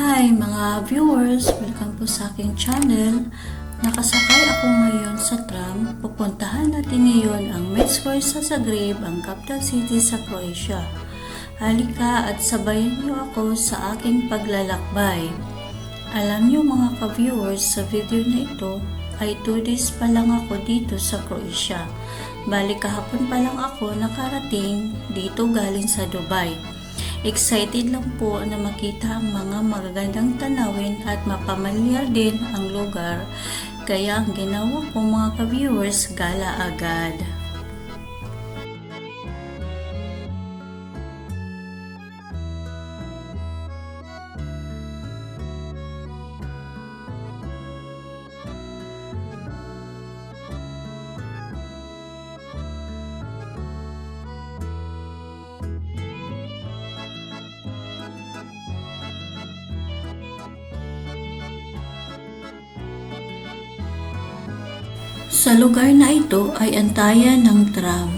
Hi mga viewers! Welcome po sa aking channel. Nakasakay ako ngayon sa tram. Pupuntahan natin ngayon ang Mestskoye sa Zagreb, ang capital city sa Croatia. Halika at sabayan niyo ako sa aking paglalakbay. Alam niyo mga ka-viewers, sa video na ito ay 2 days pa lang ako dito sa Croatia. Bali kahapon pa lang ako nakarating dito galing sa Dubai. Excited lang po na makita ang mga magagandang tanawin at mapamalyar din ang lugar. Kaya ang ginawa ko mga ka-viewers, gala agad. Sa lugar na ito ay antayan ng tram.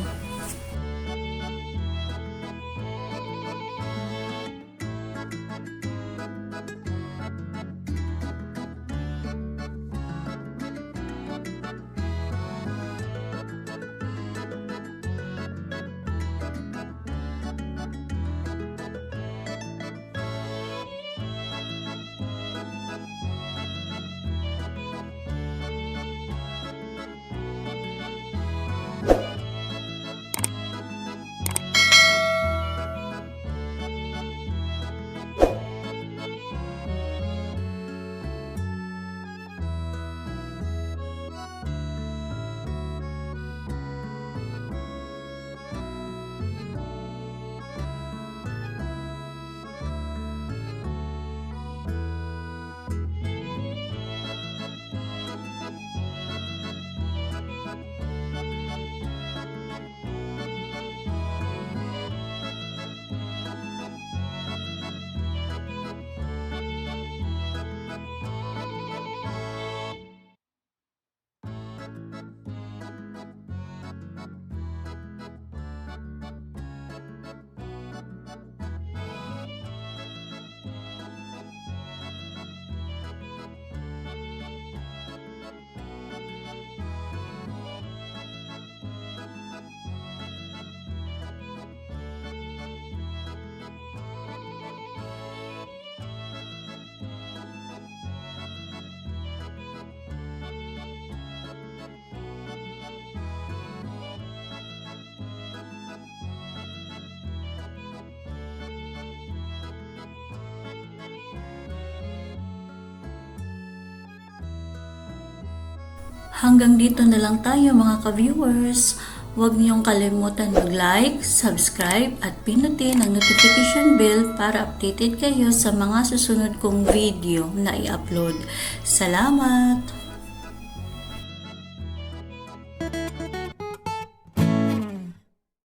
Hanggang dito na lang tayo mga ka-viewers. Huwag niyong kalimutan mag-like, subscribe at pinutin ang notification bell para updated kayo sa mga susunod kong video na i-upload. Salamat!